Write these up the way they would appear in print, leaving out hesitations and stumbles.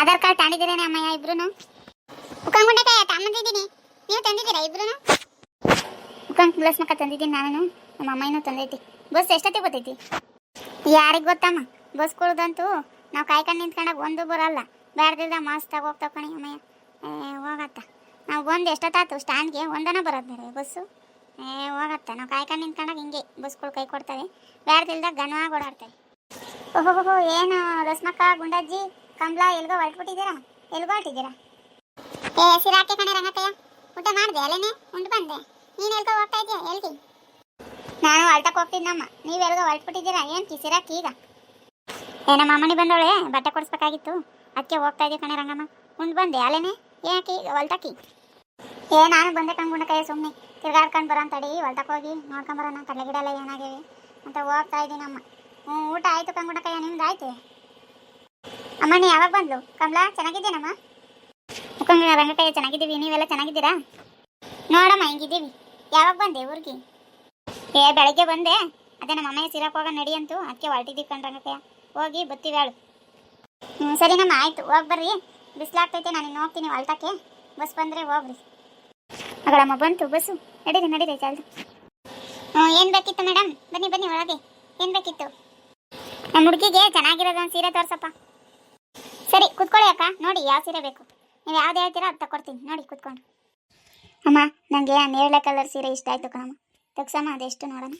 Aadhaar card ತಂದಿದ್ದೀರೇನೆ ಅಮ್ಮಯ್ಯ ಇಬ್ರು? ಮುಖಂಗುಂಡೆಕಾಯಿ ತಮ್ಮಂದಿದ್ದೀನಿ, ನೀವು ತಂದಿದ್ದೀರಾ ಇಬ್ರು? ಮುಖಂಗ್ ಪ್ಲಸ್ ಮಕ್ಕ ತಂದಿದ್ದೀನಿ ನಾನು, ನಮ್ಮ ಅಮ್ಮನೂ ತಂದೈತಿ. ಬಸ್ ಎಷ್ಟೊತ್ತಿಗೆ ಬರ್ತೈತಿ ಯಾರಿಗೆ ಗೊತ್ತಮ್ಮ. ಬಸ್ ಕೊಡೋದಂತೂ ನಾವು ಕಾಯ್ಕೊಂಡು ನಿಂತ್ಕೊಂಡಾಗ ಒಂದು ಬರಲ್ಲ, ಬ್ಯಾಡ್ದಿಲ್ದ ಮಸ್ತಾಗಿ ಹೋಗ್ತಾವ ಕಣಿ ಅಮ್ಮಯ್ಯ. ಹೋಗತ್ತ ನಾವು ಬಂದು ಎಷ್ಟೊತ್ತಾಯ್ತು ಸ್ಟ್ಯಾಂಡ್ಗೆ, ಒಂದನ ಬರೋದು ಬೇರೆ ಬಸ್ಸು. ಹೋಗತ್ತ ನಾವು ಕಾಯ್ಕೊಂಡು ನಿಂತ್ಕೊಂಡಾಗ ಹಿಂಗೆ ಬಸ್ಗಳು ಕೈ ಕೊಡ್ತವೆ, ಬ್ಯಾಡ್ದಿಲ್ದಾಗ ಗನವಾಗಿ ಓಡಾಡ್ತವೆ. ಓಹೋ ಏನು ರಸ್ಮಕ್ಕ ಗುಂಡಜ್ಜಿ ಕಮಲ ಎಲ್ಗೋ ಹೊರಟ್ಬಿಟ್ಟಿದ್ದೀರಾ? ಎಲ್ಗೋ ಹೊರಟಿದ್ದೀರಾ? ಸಿರಾಕೆ ಕಣೆ ರಂಗಕ್ಕಯ್ಯ, ಊಟ ಮಾಡಿದೆ ಅಲ್ಲೇನೆ ಉಂಡು ಬಂದೆ. ನೀನು ಎಲ್ಗೋ ಹೋಗ್ತಾ ಇದೆಯಾ? ಎಲ್ಗಿ? ನಾನು ಹೊಲ್ಟಕ್ಕೆ ಹೋಗ್ತಿದ್ದಮ್ಮ, ನೀವು ಎಲ್ಗೋ ಹೊರಟ್ಬಿಟ್ಟಿದ್ದೀರಾ? ಏನು ಸಿರಾಕಿ ಈಗ? ನಮ್ಮ ಅಮ್ಮನಿ ಬಂದವಳೆ, ಬಟ್ಟೆ ಕೊಡಿಸ್ಬೇಕಾಗಿತ್ತು, ಅದಕ್ಕೆ ಹೋಗ್ತಾ ಇದೀವಿ ಕಣೆ ರಂಗಮ್ಮ. ಉಂಡು ಬಂದೆ ಅಲ್ಲೇನೆ, ಯಾಕೆ ಹೊಲ್ಟಕ್ಕಿ? ನಾನು ಬಂದೆ ಕಣ್ಗುಂಡಕಾಯಿ, ಸುಮ್ಮನೆ ತಿರ್ಗಾಡ್ಕೊಂಡು ಬರೋ ಅಂತಡಿ ಹೊಲ್ಟಕ್ಕೆ ಹೋಗಿ ನೋಡ್ಕೊಂಬರೋಣ ಕಡಲೆ ಗಿಡ ಎಲ್ಲ ಏನಾಗಿವೆ ಅಂತ ಹೋಗ್ತಾ ಇದ್ದೀನಮ್ಮ. ಊಟ ಆಯಿತು ಕಣ್ಗುಂಡಕಾಯ, ನಿಮ್ದು ಆಯ್ತು? ಅಮ್ಮಣ್ಣಿ ಯಾವಾಗ ಬಂದ್ಲು? ಕಮಲಾ ಚೆನ್ನಾಗಿದ್ದೀನಮ್ಮ? ಮುಖಂಗ ರಂಗಕಾಯ ಚೆನ್ನಾಗಿದ್ದೀವಿ, ನೀವೆಲ್ಲ ಚೆನ್ನಾಗಿದ್ದೀರಾ? ನೋಡಮ್ಮ ಹಿಂಗಿದ್ದೀವಿ. ಯಾವಾಗ ಬಂದೆ ಊರಿಗೆ? ಬೆಳಗ್ಗೆ ಬಂದೆ, ಅದೇ ನಮ್ಮ ಅಮ್ಮಯ್ಯ ಸಿರಾಕ್ ಹೋಗ ನಡಿ ಅಂತೂ, ಅದಕ್ಕೆ ಹೊರಟಿದ್ದೀವಿ ಕಣ್ ರಂಗಕಾಯ. ಹೋಗಿ ಬತ್ತೀವಿ ಹೇಳು. ಸರಿನಮ್ಮ ಆಯಿತು, ಹೋಗಿ ಬರ್ರಿ. ಬಿಸಿಲಾಗ್ತೈತೆ, ನಾನು ಇನ್ನು ಹೋಗ್ತೀನಿ ಹೊಲ್ಟಕ್ಕೆ. ಬಸ್ ಬಂದರೆ ಹೋಗ್ರಿ. ಅಗಳಮ್ಮ ಬಂತು ಬಸ್ಸು, ನಡೀರಿ ನಡೀರಿ ಚಾಲ್ದು. ಏನು ಬೇಕಿತ್ತು ಮೇಡಮ್? ಬನ್ನಿ ಬನ್ನಿ ಒಳಗೆ. ಏನು ಬೇಕಿತ್ತು? ನಮ್ಮ ಹುಡುಗಿಗೆ ಚೆನ್ನಾಗಿರೋದು ಒಂದು ಸೀರೆ ತೋರ್ಸಪ್ಪ. ಸರಿ ಕುತ್ಕೊಳ್ಳಿ ಅಕ್ಕ, ನೋಡಿ ಯಾವ ಸೀರೆ ಬೇಕು. ನೀವು ಯಾವ್ದು ಹೇಳ್ತೀರಾ ಅದು ತಗೊಡ್ತೀನಿ, ನೋಡಿ ಕುತ್ಕೊಂಡು. ಅಮ್ಮ ನನಗೆ ನೇರಳೆ ಕಲರ್ ಸೀರೆ ಇಷ್ಟ ಆಯಿತು ಕಣಮ್ಮ, ತೆಗ್ಸಮ್ಮ ಅದೆಷ್ಟು ನೋಡೋಣ.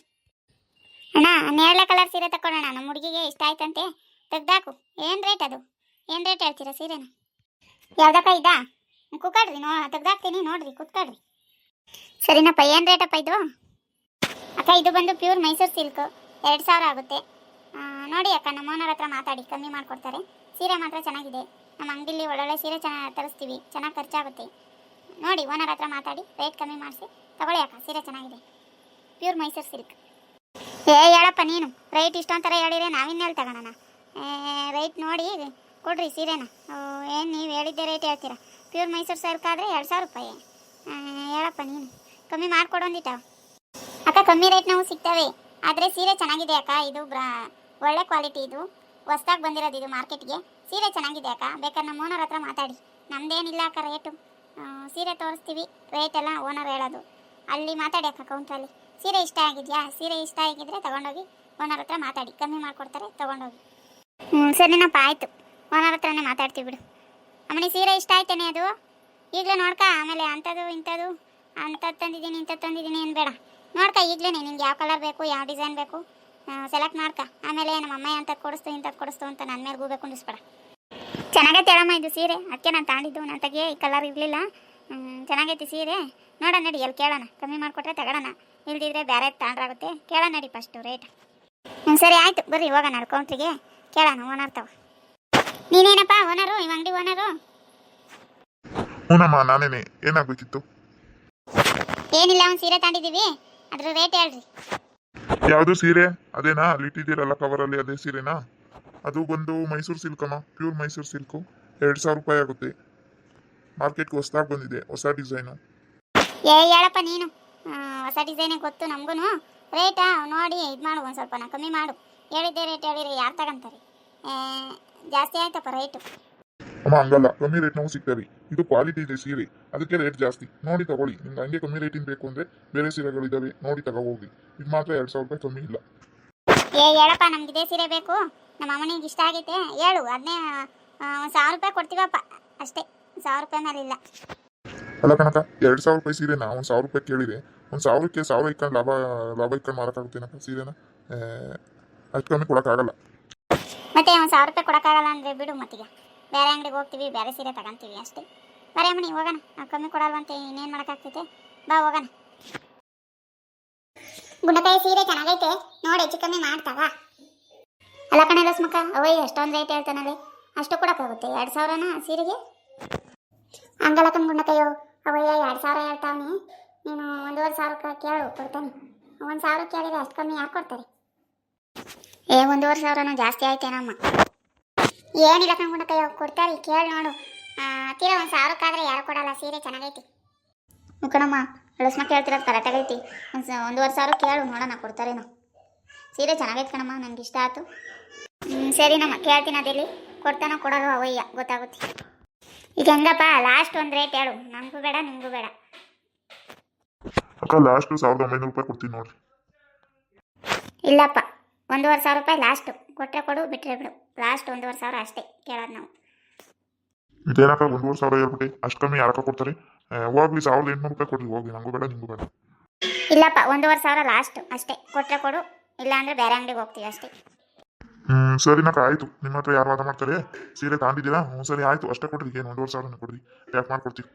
ಅಣ್ಣ ನೇರಳೆ ಕಲರ್ ಸೀರೆ ತಗೊಳ್ಳೋಣ, ನಮ್ಮ ಹುಡುಗಿಗೆ ಇಷ್ಟ ಆಯ್ತಂತೆ, ತೆಗ್ದಾಕು. ಏನು ರೇಟ್ ಅದು? ಏನು ರೇಟ್ ಹೇಳ್ತೀರಾ ಸೀರೆನ? ಯಾವ್ದಕ್ಕ ಇದಾ? ಕುತ್ಕೊಳ್ರಿ, ತೆಗ್ದಾಕ್ತೀನಿ ನೋಡ್ರಿ, ಕುತ್ಕೊಳ್ರಿ. ಸರಿನಪ್ಪ, ಏನು ರೇಟಪ್ಪ ಇದು? ಅಕ್ಕ ಇದು ಬಂದು ಪ್ಯೂರ್ ಮೈಸೂರು ಸಿಲ್ಕು, 2000 ಆಗುತ್ತೆ. ನೋಡಿ ಅಕ್ಕ, ನಮ್ಮ ಓನರ್ ಹತ್ರ ಮಾತಾಡಿ ಕಮ್ಮಿ ಮಾಡಿಕೊಡ್ತಾರೆ. ಸೀರೆ ಮಾತ್ರ ಚೆನ್ನಾಗಿದೆ, ನಮ್ಮ ಅಂಗಡಿಲಿ ಒಳ್ಳೊಳ್ಳೆ ಸೀರೆ ಚೆನ್ನಾಗಿ ತರಿಸ್ತೀವಿ, ಚೆನ್ನಾಗಿ ಖರ್ಚಾಗುತ್ತೆ. ನೋಡಿ ಓನರ್ ಹತ್ರ ಮಾತಾಡಿ ರೇಟ್ ಕಮ್ಮಿ ಮಾಡಿಸಿ ತಗೊಳ್ಳಿ ಅಕ್ಕ, ಸೀರೆ ಚೆನ್ನಾಗಿದೆ, ಪ್ಯೂರ್ ಮೈಸೂರು ಸಿಲ್ಕ್. ಹೇಳಪ್ಪ ನೀನು, ರೈಟ್ ಇಷ್ಟೊಂಥರ ಹೇಳಿದ್ರೆ ನಾವಿನ್ನೆಲ್ಲಿ ತಗೋಣ? ರೈಟ್ ನೋಡಿ ಕೊಡ್ರಿ ಸೀರೆನ. ಏನು ನೀವು ಹೇಳಿದ್ದೆ ರೇಟ್ ಹೇಳ್ತೀರಾ? ಪ್ಯೂರ್ ಮೈಸೂರು ಸಿಲ್ಕ್ ಆದರೆ 2000 ರೂಪಾಯಿ. ಹೇಳಪ್ಪ ನೀನು, ಕಮ್ಮಿ ಮಾಡಿಕೊಡೊಂದಿಟ್ಟ ಅಕ್ಕ. ಕಮ್ಮಿ ರೇಟ್ ನಾವು ಸಿಗ್ತವೆ, ಆದರೆ ಸೀರೆ ಚೆನ್ನಾಗಿದೆ ಅಕ್ಕ. ಇದು ಒಳ್ಳೆ ಕ್ವಾಲಿಟಿ, ಇದು ಹೊಸ್ದಾಗಿ ಬಂದಿರೋದು ಇದು ಮಾರ್ಕೆಟ್ಗೆ. ಸೀರೆ ಚೆನ್ನಾಗಿದೆ ಅಕ್ಕ, ಬೇಕಾದ್ರೆ ನಮ್ಮ ಓನರ್ ಹತ್ರ ಮಾತಾಡಿ. ನಮ್ಮದೇನಿಲ್ಲ ಅಕ್ಕ ರೇಟು, ಸೀರೆ ತೋರಿಸ್ತೀವಿ, ರೇಟ್ ಎಲ್ಲ ಓನರ್ ಹೇಳೋದು. ಅಲ್ಲಿ ಮಾತಾಡಿ ಅಕ್ಕ ಕೌಂಟ್ರಲ್ಲಿ. ಸೀರೆ ಇಷ್ಟ ಆಗಿದೆಯಾ? ಸೀರೆ ಇಷ್ಟ ಆಗಿದ್ರೆ ತೊಗೊಂಡೋಗಿ ಓನರ್ ಹತ್ರ ಮಾತಾಡಿ, ಕಮ್ಮಿ ಮಾಡಿಕೊಡ್ತಾರೆ, ತೊಗೊಂಡೋಗಿ. ಸರಿನಪ್ಪ ಆಯಿತು, ಓನರ್ ಹತ್ರನೇ ಮಾತಾಡ್ತೀವಿ ಬಿಡು. ಅಮ್ಮನಿ ಸೀರೆ ಇಷ್ಟ ಆಯ್ತೇನೆ ಅದು? ಈಗಲೇ ನೋಡ್ಕ, ಆಮೇಲೆ ಅಂಥದ್ದು ಇಂಥದ್ದು ಅಂಥದ್ದು ತಂದಿದ್ದೀನಿ ಇಂಥದ್ದು ತಂದಿದ್ದೀನಿ ಏನು ಬೇಡ. ನೋಡ್ಕ ಈಗಲೇ ನಿಂಗೆ ಯಾವ ಕಲರ್ ಬೇಕು, ಯಾವ ಡಿಸೈನ್ ಬೇಕು ಸೆಲೆಕ್ಟ್ ಮಾಡ್ಕ. ಆಮೇಲೆ ನಮ್ಮ ಅಮ್ಮಯ್ಯ ಅಂಥದ್ದು ಕೊಡಿಸ್ತು ಇಂಥದ್ದು ಕೊಡಿಸ್ತು ಅಂತ ನನ್ನ ಮೇಲೆ ಗೂಬೇಕು ಕುಂಡಿಸ್ಬೇಡ. ಚೆನ್ನಾಗೈತೆ ಹೇಳಮ್ಮ ಇದು ಸೀರೆ, ಅದಕ್ಕೆ ನಾನು ತಾಂಡಿದ್ದು. ನನ್ನ ತಗೆ ಈ ಕಲರ್ ಇರಲಿಲ್ಲ, ಚೆನ್ನಾಗೈತಿ ಸೀರೆ. ನೋಡೋಣ ನಡಿ, ಎಲ್ಲಿ ಕೇಳೋಣ, ಕಮ್ಮಿ ಮಾಡಿಕೊಟ್ರೆ ತಗೊಳ್ಳೋಣ, ಇಲ್ದಿದ್ರೆ ಬೇರೆ ತಾಂಡ್ರಾಗುತ್ತೆ. ಕೇಳೋಣ ನಡಿ ಫಸ್ಟು ರೇಟ್. ಸರಿ ಆಯಿತು, ಬರ್ರಿ ಹೋಗೋಣ ಕೌಂಟ್ರಿಗೆ, ಕೇಳೋಣ ಓನರ್ ತವ. ನೀನೇನಪ್ಪ ಓನರು, ಈ ಅಂಗಡಿ ಓನರು? ಹೂನಮ್ಮ ನಾನೇನೆ, ಏನಾಗಬೇಕಿತ್ತು? ಏನಿಲ್ಲ, ಒಂದು ಸೀರೆ ತಂದಿದ್ದೀವಿ, ಅದ್ರ ರೇಟ್ ಹೇಳ್ರಿ. ಯಾವುದು ಸೀರೆ? ಅದೇನಾ ಅಲ್ಲಿ ಇಟ್ಟಿದ್ದೀರಲ್ಲ ಕವರಲ್ಲಿ, ಅದೇ ಸೀರೆನಾ? ಅದು ಬಂದು ಮೈಸೂರು ಸಿಲ್ಕಮ್ಮ, ಪ್ಯೂರ್ ಮೈಸೂರು ಸಿಲ್ಕು, 2000 ರೂಪಾಯಿ ಆಗುತ್ತೆ. ಮಾರ್ಕೆಟ್ಗೆ ಹೊಸದಾಗಿ ಬಂದಿದೆ, ಹೊಸ ಡಿಸೈನು. ಹೇಳಪ್ಪ ನೀನು, ಹೊಸ ಡಿಸೈನೇ ಗೊತ್ತು ನಮಗೂ. ರೇಟಾ ನೋಡಿ ಇದು ಮಾಡು, ಒಂದು ಸ್ವಲ್ಪ ಕಮ್ಮಿ ಮಾಡು. ಹೇಳಿದ್ದೆ ರೇಟ್ ಹೇಳಿರಿ ಯಾರು ತಗೊಂತಾರೆ? ಜಾಸ್ತಿ ಆಯ್ತಪ್ಪ ರೇಟು. ಅಮ್ಮ ಹಂಗಲ್ಲ, ಕಮ್ಮಿ ರೇಟ್ ನಾವು ಸಿಗ್ತೇವೆ. ಇದು ಕ್ವಾಲಿಟಿ ಇದೆ ಸೀರೆ, ಅದಕ್ಕೆ ರೇಟ್ ಜಾಸ್ತಿ. ನೋಡಿ ತಗೊಳ್ಳಿ, ನಿಮ್ಗೆ ಹಂಗೆ ಕಮ್ಮಿ ರೇಟಿನ ಬೇಕು ಅಂದರೆ ಬೇರೆ ಸೀರೆಗಳಿದ್ದಾವೆ, ನೋಡಿ ತಗೋಹೋಗಿ. ಇದು ಮಾತ್ರ 2000 ರೂಪಾಯಿ ಕಮ್ಮಿ ಇಲ್ಲ. ಹೇಳಪ್ಪ, ನಮ್ಗೆ ಇದೇ ಸೀರೆ ಬೇಕು, ನಮ್ಮ ಅಮ್ಮನಿಗೆ ಇಷ್ಟ ಆಗೈತೆ, ಹೇಳು. ಅದನ್ನೇ 1000 ರೂಪಾಯಿ ಕೊಡ್ತೀವಪ್ಪ ಅಷ್ಟೇ, 1000 ರೂಪಾಯಿ ಮೇಲೆ ಇಲ್ಲ. ಅಲ್ಲ ಕಣಕ, 2000 ರೂಪಾಯಿ ಸೀರೆನಾ 1000 ರೂಪಾಯಿ ಕೇಳಿದೆ. 1000ಕ್ಕೆ 1000 ಇಟ್ಕೊಂಡು ಲಾಭ ಇಟ್ಕೊಂಡು ಮಾರೋಕ್ಕಾಗುತ್ತೇನಕ್ಕ ಸೀರೆನ? ಅಷ್ಟು ಕಮ್ಮಿ ಕೊಡೋಕ್ಕಾಗಲ್ಲ. ಮತ್ತೆ 1000 ರೂಪಾಯಿ ಕೊಡೋಕ್ಕಾಗಲ್ಲ ಅಂದರೆ ಬಿಡು, ಮತ್ತೀಗ ಬೇರೆ ಅಂಗಡಿಗೆ ಹೋಗ್ತೀವಿ, ಬೇರೆ ಸೀರೆ ತಗೊಂತೀವಿ ಅಷ್ಟೇ. ಬರೀ ಅಮ್ಮನಿ ಹೋಗೋಣ, ನಾವು ಕಮ್ಮಿ ಕೊಡಲ್ವಂತೆ ಇನ್ನೇನು ಮಾಡೋಕ್ಕಾಗ್ತೈತೆ, ಬಾ ಹೋಗೋಣ. ಗುಂಡಕಾಯಿ ಸೀರೆ ಚೆನ್ನಾಗೈತೆ, ನೋಡಿ ಹೆಚ್ಚು ಕಮ್ಮಿ ಮಾಡ್ತಾವ. ಅಲ್ಲ ಕಣೆ ರಸ್ಮಕ್ಕ, ಅವಯ್ಯ ಅಷ್ಟೊಂದು ರೇಟ್ ಹೇಳ್ತಾನಲ್ಲ, ಅಷ್ಟು ಕೊಡೋಕ್ಕಾಗುತ್ತೆ 2000ನ ಸೀರೆಗೆ? ಹಂಗಲ್ಲ ಕಣ್ ಗುಂಡಕಾಯೋ, ಅವಯ್ಯ 2000 ಹೇಳ್ತಾವನಿ, ನೀನು 1500 ಕೇಳು ಕೊಡ್ತಾನೆ. 1000 ಕೇಳಿದ್ರೆ ಅಷ್ಟು ಕಮ್ಮಿ ಯಾರು ಕೊಡ್ತಾರೆ? 1500 ಜಾಸ್ತಿ ಆಯ್ತೇನಮ್ಮ? ಏನಿಲ್ಲ ಕಣ್ ಗುಂಡಕಾಯೋ, ಕೊಡ್ತಾರೆ, ಕೇಳಿ ನೋಡು. ತೀರಾ 1000ಕ್ಕಾದ್ರೆ ಯಾರು ಕೊಡಲ್ಲ, ಸೀರೆ ಚೆನ್ನಾಗೈತಿ. ಕಣಮ್ಮ, ರಸ್ಮಕ್ಕ ಹೇಳ್ತಿರೋದು ಕರೆಕ್ಟಾಗೈತಿ. 1500 ಕೇಳು ನೋಡೋಣ, ಕೊಡ್ತಾರೇನೋ. ಸೀರೆ ಚೆನ್ನಾಗೈತೆ ಕಣಮ್ಮ, ನನಗೆ ಇಷ್ಟ ಆಯ್ತು. ಸರಿ ನಮ್ಮ ಕೇಳ್ತೀನಿ ಅದಿಲ್ಲಿ. ಕೊಡ್ತಾನೋ ಕೊಡೋದು ಅವಯ್ಯ ಗೊತ್ತಾಗುತ್ತೆ. ಈಗ ಹೆಂಗಪ್ಪ ಲಾಸ್ಟ್ ಒಂದು ರೇಟ್ ಹೇಳು, ನನಗೂ ಬೇಡ ನಿಮಗೂ ಬೇಡ. ಅಕ್ಕ ಲಾಸ್ಟ್ 1900 ರೂಪಾಯಿ ಕೊಡ್ತೀನಿ ನೋಡ್ರಿ. ಇಲ್ಲಪ್ಪ 1500 ರೂಪಾಯಿ ಲಾಸ್ಟು, ಕೊಟ್ಟರೆ ಕೊಡು ಬಿಟ್ಟರೆ ಬಿಡು. ಲಾಸ್ಟ್ 1500 ಅಷ್ಟೇ ಕೇಳೋದು ನಾವು. ಇದೇನಕ್ಕ 1500 ಹೇಳ್ಬಿಟ್ಟು ಅಷ್ಟು ಕಮ್ಮಿ ಯಾರಕ್ಕ ಕೊಡ್ತಾರೆ? ಹೋಗ್ಲಿ 1800 ರೂಪಾಯಿ ಕೊಡ್ರಿ, ಹೋಗ್ಲಿ, ನಂಗೂ ಬೇಡ ನಿಮಗೂ ಬೇಡ. ಇಲ್ಲಪ್ಪ 1500 ಲಾಸ್ಟ್ ಅಷ್ಟೇ, ಕೊಟ್ಟರೆ ಕೊಡು, ಇಲ್ಲಾಂದರೆ ಬೇರೆ ಅಂಗಡಿಗೆ ಹೋಗ್ತೀವಿ ಅಷ್ಟೇ. ಸರಿನಕ್ಕ ಆಯ್ತು. ನಿಮ್ಮ ಹತ್ರ ಯಾರು ವಾದ ಮಾಡ್ತಾರೆ? ಸೀರೆ ತಗೊಂಡಿದ್ದೀರಾ? ಸರಿ ಆಯ್ತು, ಅಷ್ಟೇ ಕೊಡ್ರಿ. ಏನು 1500 ಕೊಡ್ರಿ, ಪ್ಯಾಕ್ ಮಾಡ್ಕೊಡ್ತೀವಿ.